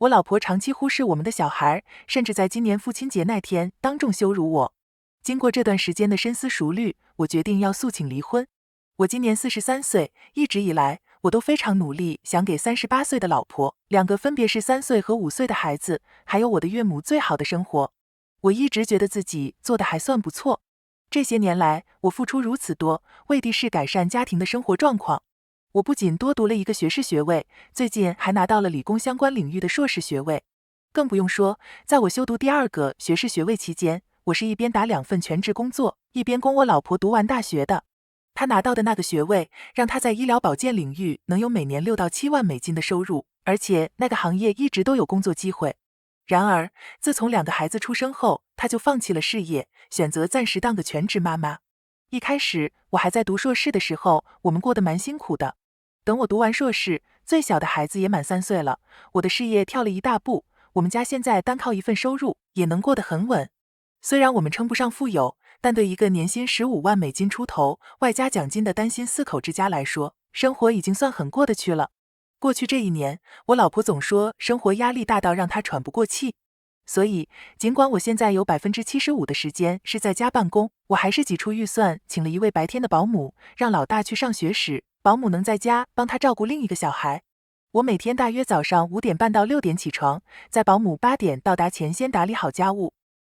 我老婆长期忽视我们的小孩，甚至在今年父亲节那天当众羞辱我。经过这段时间的深思熟虑，我决定要诉请离婚。我今年43岁，一直以来我都非常努力，想给38岁的老婆、2个分别是3岁和5岁的孩子，还有我的岳母最好的生活。我一直觉得自己做的还算不错。这些年来，我付出如此多，为的是改善家庭的生活状况。我不仅多读了一个学士学位，最近还拿到了理工相关领域的硕士学位。更不用说，在我修读第2个学士学位期间，我是一边打2份全职工作，一边供我老婆读完大学的。她拿到的那个学位，让她在医疗保健领域能有每年6到7万美金的收入，而且那个行业一直都有工作机会。然而，自从2个孩子出生后，她就放弃了事业，选择暂时当个全职妈妈。一开始，我还在读硕士的时候，我们过得蛮辛苦的。等我读完硕士，最小的孩子也满3岁了，我的事业跳了一大步，我们家现在单靠一份收入，也能过得很稳。虽然我们称不上富有，但对一个年薪15万美金出头，外加奖金的单薪4口之家来说，生活已经算很过得去了。过去这1年，我老婆总说生活压力大到让她喘不过气。所以，尽管我现在有75%的时间是在家办公，我还是挤出预算请了一位白天的保姆，让老大去上学时，保姆能在家帮他照顾另一个小孩。我每天大约早上5点半到6点起床，在保姆8点到达前先打理好家务。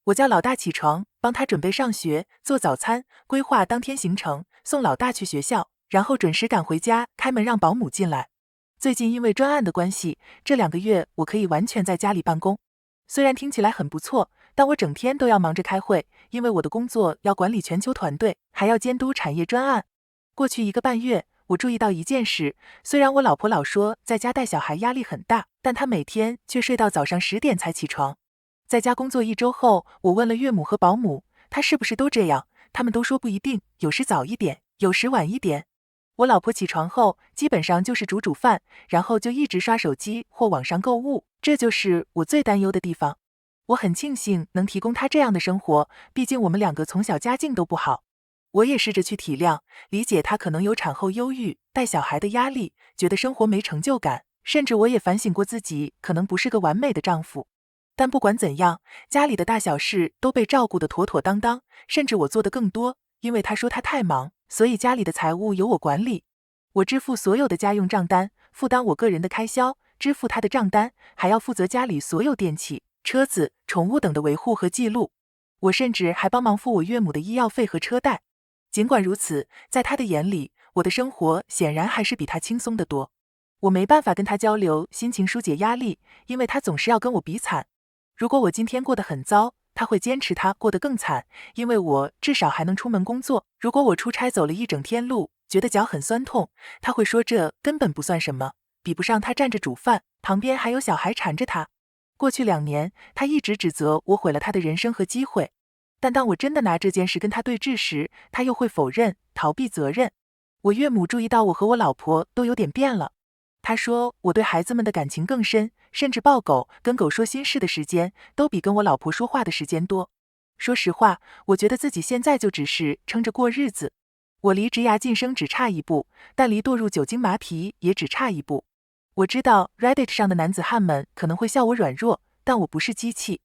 我叫老大起床，帮他准备上学，做早餐，规划当天行程，送老大去学校，然后准时赶回家，开门让保姆进来。最近因为专案的关系，这2个月我可以完全在家里办公。虽然听起来很不错，但我整天都要忙着开会，因为我的工作要管理全球团队，还要监督产业专案。过去1个半月，我注意到一件事，虽然我老婆老说在家带小孩压力很大，但她每天却睡到早上10点才起床。在家工作1周后，我问了岳母和保姆，她是不是都这样？他们都说不一定，有时早一点，有时晚一点。我老婆起床后，基本上就是煮饭，然后就一直刷手机或网上购物，这就是我最担忧的地方。我很庆幸能提供她这样的生活，毕竟我们2个从小家境都不好。我也试着去体谅、理解她可能有产后忧郁、带小孩的压力，觉得生活没成就感，甚至我也反省过自己可能不是个完美的丈夫。但不管怎样，家里的大小事都被照顾得妥妥当当，甚至我做得更多，因为她说她太忙，所以家里的财务由我管理。我支付所有的家用账单，负担我个人的开销，支付她的账单，还要负责家里所有电器、车子、宠物等的维护和记录。我甚至还帮忙付我岳母的医药费和车贷。尽管如此，在她的眼里，我的生活显然还是比她轻松得多。我没办法跟她交流心情疏解压力，因为她总是要跟我比惨。如果我今天过得很糟，她会坚持她过得更惨，因为我至少还能出门工作。如果我出差走了一整天路，觉得脚很酸痛，她会说这根本不算什么，比不上她站着煮饭，旁边还有小孩缠着她。过去2年，她一直指责我毁了她的人生和机会。但当我真的拿这件事跟她对峙时，她又会否认、逃避责任。我岳母注意到我和我老婆都有点变了。她说我对孩子们的感情更深，甚至抱狗、跟狗说心事的时间都比跟我老婆说话的时间多。说实话，我觉得自己现在就只是撑着过日子。我离职涯晋升只差1步，但离堕入酒精马匹也只差1步。我知道 Reddit 上的男子汉们可能会笑我软弱，但我不是机器。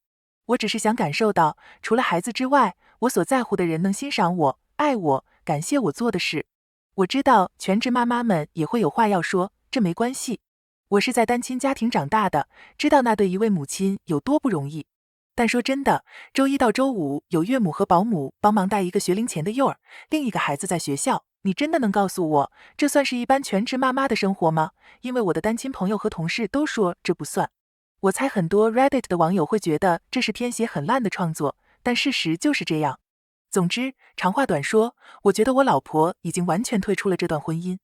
我只是想感受到，除了孩子之外，我所在乎的人能欣赏我、爱我、感谢我做的事。我知道全职妈妈们也会有话要说，这没关系。我是在单亲家庭长大的，知道那对一位母亲有多不容易。但说真的，周一到周五有岳母和保姆帮忙带一个学龄前的幼儿，另一个孩子在学校，你真的能告诉我，这算是一般全职妈妈的生活吗？因为我的单亲朋友和同事都说这不算。我猜很多 Reddit 的网友会觉得这是偏写很烂的创作，但事实就是这样。总之，长话短说，我觉得我老婆已经完全退出了这段婚姻。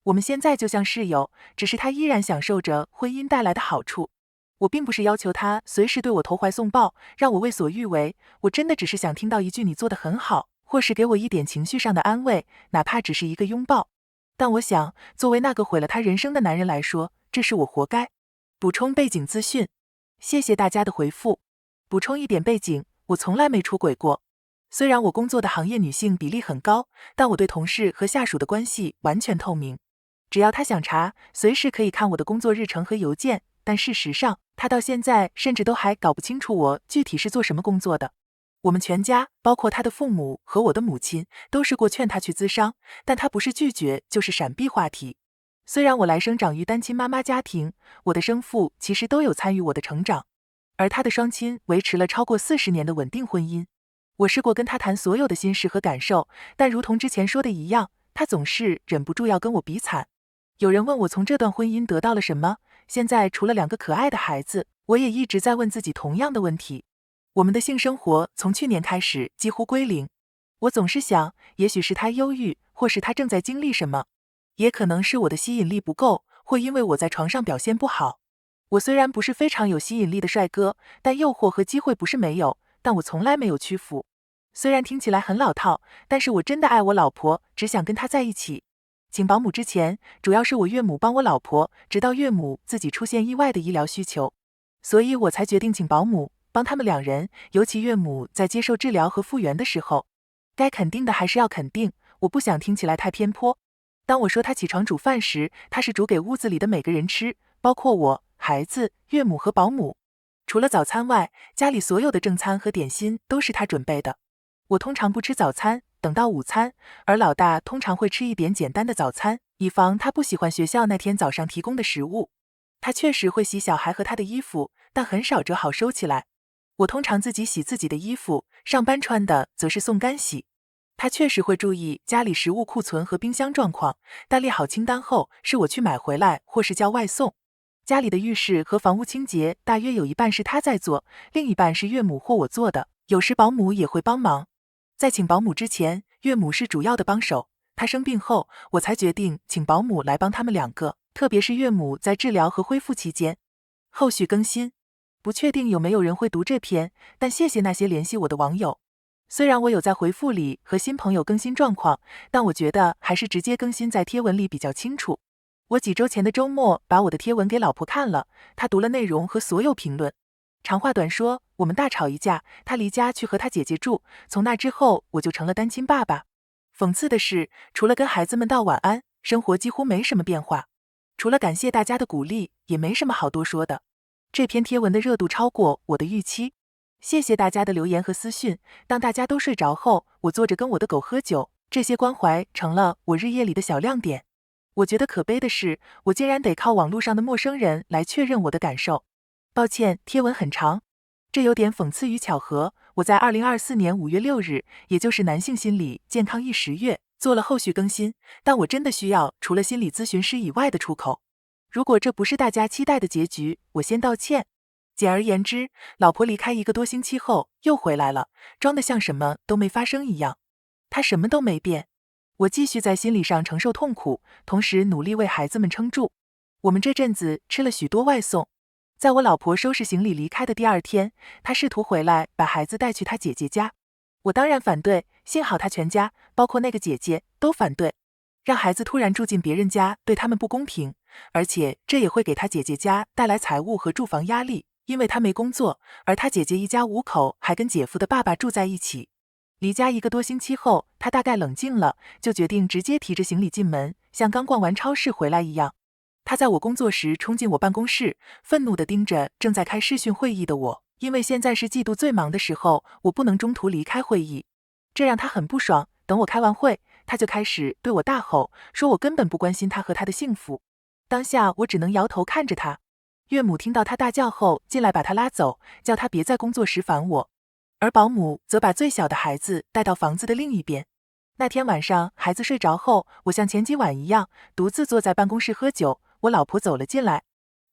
我们现在就像室友，只是她依然享受着婚姻带来的好处。我并不是要求她随时对我投怀送抱，让我为所欲为，我真的只是想听到一句你做得很好，或是给我一点情绪上的安慰，哪怕只是一个拥抱。但我想，作为那个毁了他人生的男人来说，这是我活该。补充背景资讯，谢谢大家的回复。补充一点背景，我从来没出轨过。虽然我工作的行业女性比例很高，但我对同事和下属的关系完全透明。只要他想查，随时可以看我的工作日程和邮件，但事实上，他到现在甚至都还搞不清楚我具体是做什么工作的。我们全家，包括他的父母和我的母亲，都试过劝他去咨商，但他不是拒绝就是闪避话题。虽然我来生长于单亲妈妈家庭，我的生父其实都有参与我的成长，而他的双亲维持了超过40年的稳定婚姻。我试过跟他谈所有的心事和感受，但如同之前说的一样，他总是忍不住要跟我比惨。有人问我从这段婚姻得到了什么，现在除了2个可爱的孩子，我也一直在问自己同样的问题。我们的性生活从去年开始几乎归零，我总是想，也许是他忧郁，或是他正在经历什么，也可能是我的吸引力不够，或因为我在床上表现不好。我虽然不是非常有吸引力的帅哥，但诱惑和机会不是没有，但我从来没有屈服。虽然听起来很老套，但是我真的爱我老婆，只想跟她在一起。请保姆之前，主要是我岳母帮我老婆，直到岳母自己出现意外的医疗需求，所以我才决定请保姆帮他们2人，尤其岳母在接受治疗和复原的时候，该肯定的还是要肯定，我不想听起来太偏颇。当我说她起床煮饭时，她是煮给屋子里的每个人吃，包括我、孩子、岳母和保姆。除了早餐外，家里所有的正餐和点心都是她准备的。我通常不吃早餐，等到午餐，而老大通常会吃一点简单的早餐，以防他不喜欢学校那天早上提供的食物。他确实会洗小孩和他的衣服，但很少折好收起来。我通常自己洗自己的衣服，上班穿的则是送干洗。他确实会注意家里食物库存和冰箱状况，但列好清单后是我去买回来或是叫外送。家里的浴室和房屋清洁大约有一半是他在做，另一半是岳母或我做的，有时保姆也会帮忙。在请保姆之前，岳母是主要的帮手。她生病后，我才决定请保姆来帮他们2个，特别是岳母在治疗和恢复期间。后续更新，不确定有没有人会读这篇，但谢谢那些联系我的网友。虽然我有在回复里和新朋友更新状况，但我觉得还是直接更新在贴文里比较清楚。我几周前的周末把我的贴文给老婆看了，她读了内容和所有评论。长话短说，我们大吵一架，他离家去和他姐姐住，从那之后我就成了单亲爸爸。讽刺的是，除了跟孩子们道晚安，生活几乎没什么变化。除了感谢大家的鼓励，也没什么好多说的。这篇贴文的热度超过我的预期，谢谢大家的留言和私讯。当大家都睡着后，我坐着跟我的狗喝酒，这些关怀成了我日夜里的小亮点。我觉得可悲的是，我竟然得靠网络上的陌生人来确认我的感受。抱歉，贴文很长，这有点讽刺与巧合。我在2024年5月6日，也就是男性心理健康10月，做了后续更新，但我真的需要除了心理咨询师以外的出口。如果这不是大家期待的结局，我先道歉。简而言之，老婆离开1个多星期后又回来了，装得像什么都没发生一样。她什么都没变。我继续在心理上承受痛苦，同时努力为孩子们撑住。我们这阵子吃了许多外送。在我老婆收拾行李离开的第2天，她试图回来把孩子带去她姐姐家。我当然反对，幸好她全家，包括那个姐姐，都反对。让孩子突然住进别人家，对他们不公平，而且这也会给她姐姐家带来财务和住房压力，因为她没工作，而她姐姐一家5口还跟姐夫的爸爸住在一起。离家1个多星期后，她大概冷静了，就决定直接提着行李进门，像刚逛完超市回来一样。他在我工作时冲进我办公室，愤怒地盯着正在开视讯会议的我，因为现在是季度最忙的时候，我不能中途离开会议，这让他很不爽。等我开完会，他就开始对我大吼，说我根本不关心他和他的幸福。当下我只能摇头看着他。岳母听到他大叫后进来把他拉走，叫他别在工作时烦我，而保姆则把最小的孩子带到房子的另一边。那天晚上孩子睡着后，我像前几晚一样独自坐在办公室喝酒。我老婆走了进来，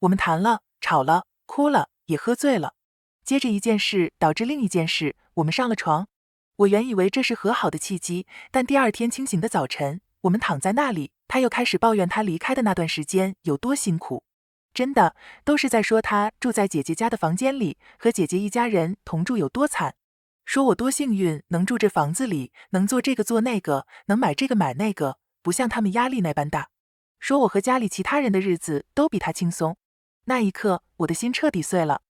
我们谈了，吵了，哭了，也喝醉了。接着一件事导致另一件事，我们上了床。我原以为这是和好的契机，但第2天清醒的早晨，我们躺在那里，他又开始抱怨他离开的那段时间有多辛苦。真的，都是在说他住在姐姐家的房间里，和姐姐一家人同住有多惨。说我多幸运能住这房子里，能做这个做那个，能买这个买那个，不像他们压力那般大。说我和家里其他人的日子都比他轻松。那一刻，我的心彻底碎了。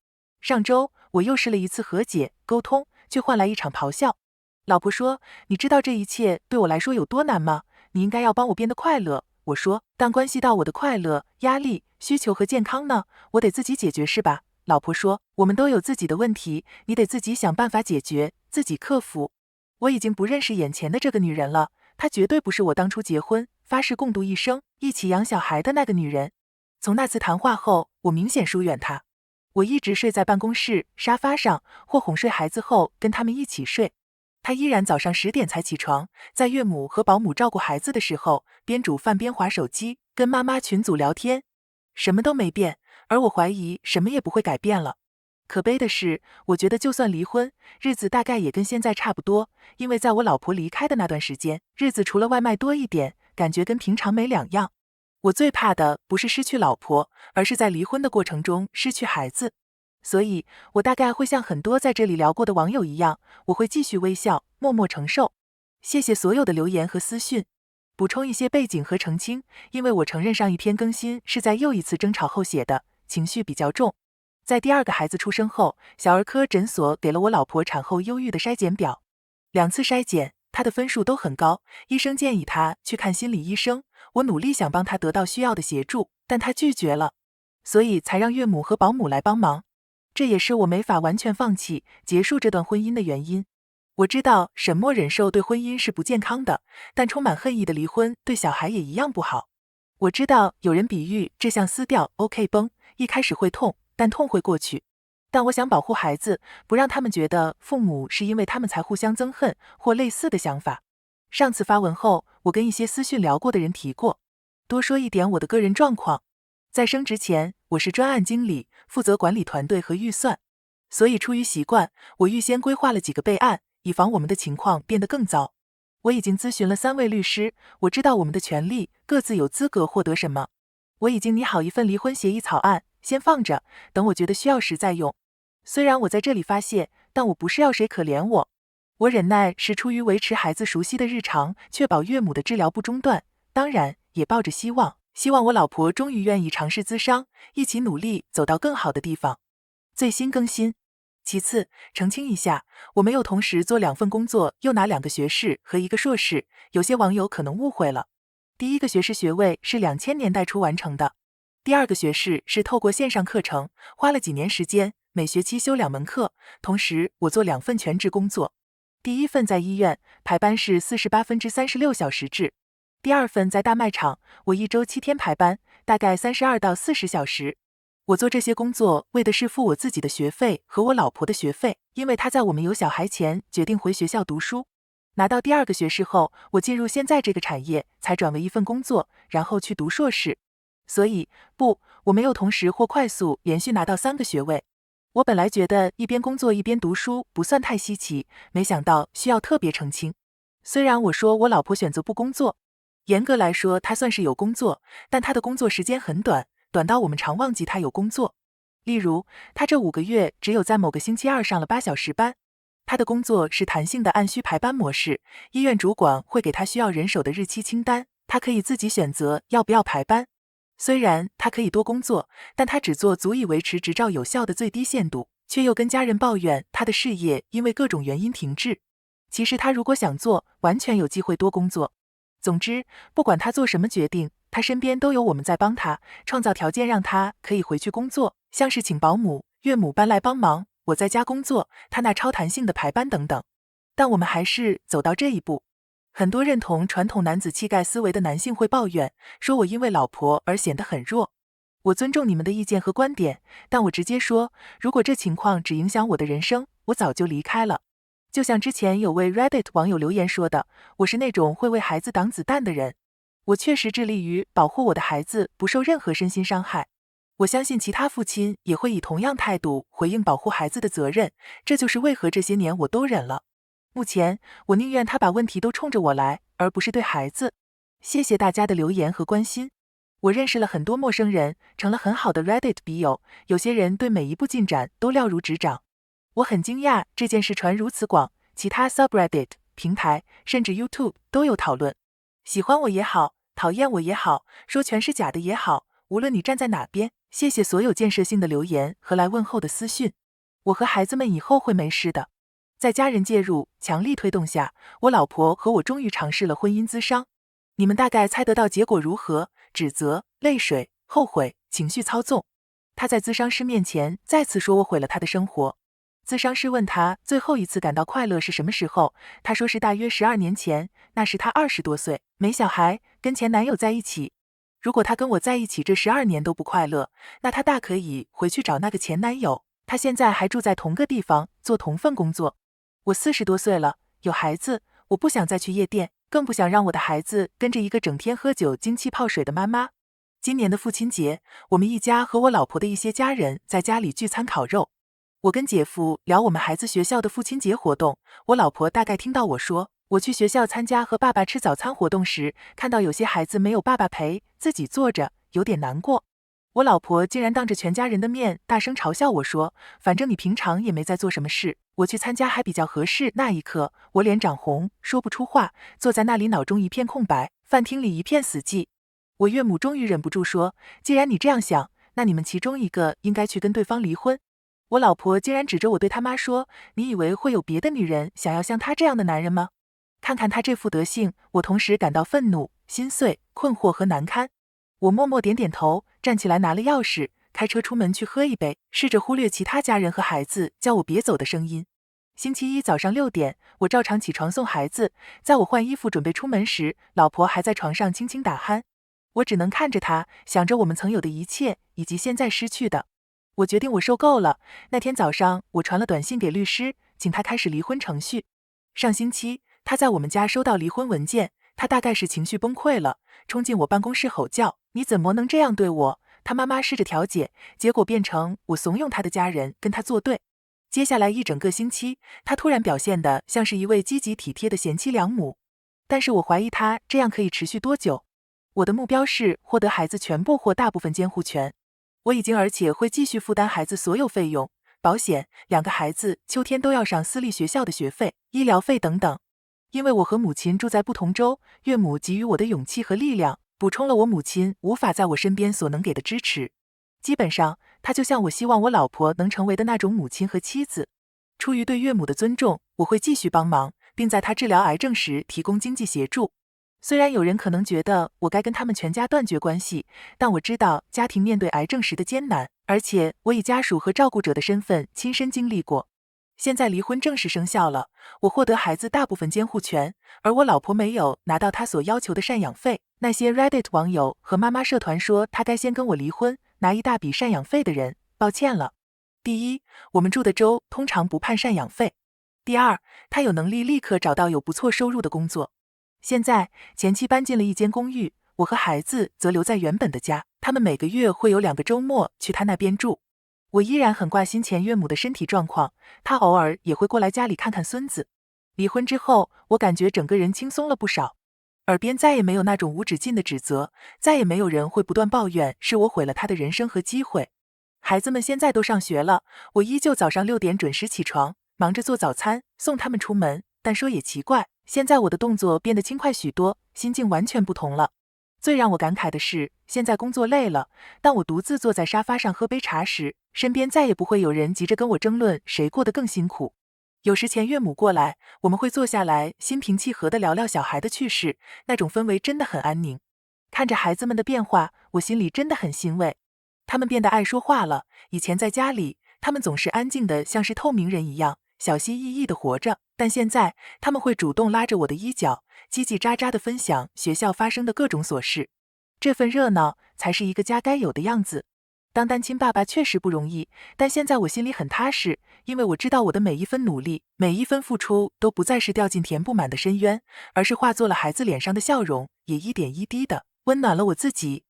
上周我又试了一次和解沟通，却换来一场咆哮。老婆说，你知道这一切对我来说有多难吗？你应该要帮我变得快乐。我说，但关系到我的快乐、压力、需求和健康呢，我得自己解决是吧？老婆说，我们都有自己的问题，你得自己想办法解决，自己克服。我已经不认识眼前的这个女人了，她绝对不是我当初结婚，发誓共度一生，一起养小孩的那个女人。从那次谈话后，我明显疏远她。我一直睡在办公室沙发上，或哄睡孩子后跟他们一起睡。她依然早上10点才起床，在岳母和保姆照顾孩子的时候，边煮饭边滑手机，跟妈妈群组聊天。什么都没变，而我怀疑什么也不会改变了。可悲的是，我觉得就算离婚，日子大概也跟现在差不多，因为在我老婆离开的那段时间，日子除了外卖多一点，感觉跟平常没两样。我最怕的不是失去老婆，而是在离婚的过程中失去孩子。所以，我大概会像很多在这里聊过的网友一样，我会继续微笑，默默承受。谢谢所有的留言和私讯。补充一些背景和澄清，因为我承认上一篇更新是在又一次争吵后写的，情绪比较重。在第2个孩子出生后，小儿科诊所给了我老婆产后忧郁的筛检表，2次筛检，她的分数都很高，医生建议她去看心理医生。我努力想帮她得到需要的协助，但她拒绝了，所以才让岳母和保姆来帮忙。这也是我没法完全放弃结束这段婚姻的原因。我知道沈默忍受对婚姻是不健康的，但充满恨意的离婚对小孩也一样不好。我知道有人比喻这像撕掉 OK 绷，一开始会痛，但痛会过去。但我想保护孩子，不让他们觉得父母是因为他们才互相憎恨或类似的想法。上次发文后，我跟一些私讯聊过的人提过。多说一点我的个人状况。在升职前，我是专案经理，负责管理团队和预算。所以出于习惯，我预先规划了几个备案，以防我们的情况变得更糟。我已经咨询了3位律师，我知道我们的权利各自有资格获得什么。我已经拟好一份离婚协议草案，先放着，等我觉得需要时再用。虽然我在这里发泄，但我不是要谁可怜我。我忍耐是出于维持孩子熟悉的日常，确保岳母的治疗不中断，当然也抱着希望我老婆终于愿意尝试咨商，一起努力走到更好的地方。最新更新。其次，澄清一下，我没有同时做2份工作，又拿2个学士和1个硕士，有些网友可能误会了。第1个学士学位是2000年代初完成的，第2个学士是透过线上课程，花了几年时间，每学期修2门课，同时我做2份全职工作。第1份在医院，排班是48/36小时制。第2份在大卖场，我1周7天排班，大概32到40小时。我做这些工作为的是付我自己的学费和我老婆的学费，因为她在我们有小孩前决定回学校读书。拿到第2个学士后，我进入现在这个产业，才转为1份工作，然后去读硕士。所以，我没有同时或快速连续拿到3个学位。我本来觉得一边工作一边读书不算太稀奇，没想到需要特别澄清。虽然我说我老婆选择不工作，严格来说她算是有工作，但她的工作时间很短，短到我们常忘记她有工作。例如，她这5个月只有在某个星期二上了8小时班。她的工作是弹性的按需排班模式，医院主管会给她需要人手的日期清单，她可以自己选择要不要排班。虽然她可以多工作，但她只做足以维持执照有效的最低限度，却又跟家人抱怨她的事业因为各种原因停滞。其实她如果想做，完全有机会多工作。总之，不管她做什么决定，她身边都有我们在帮她，创造条件让她可以回去工作，像是请保姆、岳母搬来帮忙，我在家工作，她那超弹性的排班等等。但我们还是走到这一步。很多认同传统男子气概思维的男性会抱怨，说我因为老婆而显得很弱。我尊重你们的意见和观点，但我直接说，如果这情况只影响我的人生，我早就离开了。就像之前有位 Reddit 网友留言说的，我是那种会为孩子挡子弹的人。我确实致力于保护我的孩子不受任何身心伤害。我相信其他父亲也会以同样态度回应保护孩子的责任，这就是为何这些年我都忍了。目前，我宁愿他把问题都冲着我来，而不是对孩子。谢谢大家的留言和关心。我认识了很多陌生人，成了很好的 Reddit 笔友，有些人对每一步进展都了如指掌。我很惊讶这件事传如此广，其他 subreddit 平台甚至 YouTube 都有讨论。喜欢我也好，讨厌我也好，说全是假的也好，无论你站在哪边，谢谢所有建设性的留言和来问候的私讯。我和孩子们以后会没事的。在家人介入、强力推动下，我老婆和我终于尝试了婚姻咨商。你们大概猜得到结果如何？指责、泪水、后悔、情绪操纵。他在咨商师面前再次说我毁了他的生活。咨商师问他最后一次感到快乐是什么时候，他说是大约12年前，那时他20多岁，没小孩，跟前男友在一起。如果他跟我在一起这12年都不快乐，那他大可以回去找那个前男友，他现在还住在同个地方，做同份工作。我40多岁了，有孩子，我不想再去夜店，更不想让我的孩子跟着一个整天喝酒、精气泡水的妈妈。今年的父亲节，我们一家和我老婆的一些家人在家里聚餐烤肉。我跟姐夫聊我们孩子学校的父亲节活动，我老婆大概听到我说，我去学校参加和爸爸吃早餐活动时，看到有些孩子没有爸爸陪，自己坐着，有点难过。我老婆竟然当着全家人的面大声嘲笑我说，反正你平常也没在做什么事，我去参加还比较合适。那一刻，我脸涨红，说不出话，坐在那里脑中一片空白，饭厅里一片死寂。我岳母终于忍不住说，既然你这样想，那你们其中一个应该去跟对方离婚。我老婆竟然指着我对他妈说，你以为会有别的女人想要像他这样的男人吗？看看他这副德性，我同时感到愤怒、心碎、困惑和难堪。我默默点点头，站起来拿了钥匙，开车出门去喝一杯，试着忽略其他家人和孩子叫我别走的声音。星期一早上6点，我照常起床送孩子，在我换衣服准备出门时，老婆还在床上轻轻打鼾。我只能看着她，想着我们曾有的一切，以及现在失去的。我决定我受够了。那天早上，我传了短信给律师，请他开始离婚程序。上星期，他在我们家收到离婚文件，他大概是情绪崩溃了，冲进我办公室吼叫：“你怎么能这样对我？”他妈妈试着调解，结果变成我怂恿他的家人跟他作对。接下来一整个星期，他突然表现得像是一位积极体贴的贤妻良母。但是我怀疑他这样可以持续多久？我的目标是获得孩子全部或大部分监护权。我已经而且会继续负担孩子所有费用，保险，2个孩子秋天都要上私立学校的学费、医疗费等等。因为我和母亲住在不同州，岳母给予我的勇气和力量，补充了我母亲无法在我身边所能给的支持。基本上，她就像我希望我老婆能成为的那种母亲和妻子。出于对岳母的尊重，我会继续帮忙，并在她治疗癌症时提供经济协助。虽然有人可能觉得我该跟他们全家断绝关系，但我知道家庭面对癌症时的艰难，而且我以家属和照顾者的身份亲身经历过。现在离婚正式生效了，我获得孩子大部分监护权，而我老婆没有拿到她所要求的赡养费。那些 Reddit 网友和妈妈社团说她该先跟我离婚，拿一大笔赡养费的人，抱歉了。第一，我们住的州通常不判赡养费。第二，她有能力立刻找到有不错收入的工作。现在，前妻搬进了一间公寓，我和孩子则留在原本的家，他们每个月会有2个周末去他那边住。我依然很挂心前岳母的身体状况，他偶尔也会过来家里看看孙子。离婚之后，我感觉整个人轻松了不少，耳边再也没有那种无止境的指责，再也没有人会不断抱怨是我毁了他的人生和机会。孩子们现在都上学了，我依旧早上6点准时起床，忙着做早餐，送他们出门。但说也奇怪，现在我的动作变得轻快许多，心境完全不同了。最让我感慨的是，现在工作累了，当我独自坐在沙发上喝杯茶时，身边再也不会有人急着跟我争论谁过得更辛苦。有时前岳母过来，我们会坐下来心平气和地聊聊小孩的趣事，那种氛围真的很安宁。看着孩子们的变化，我心里真的很欣慰。他们变得爱说话了，以前在家里，他们总是安静的像是透明人一样，小心翼翼地活着，但现在他们会主动拉着我的衣角，叽叽喳喳地分享学校发生的各种琐事。这份热闹才是一个家该有的样子。当单亲爸爸确实不容易，但现在我心里很踏实，因为我知道我的每一分努力，每一分付出都不再是掉进填不满的深渊，而是化作了孩子脸上的笑容，也一点一滴的温暖了我自己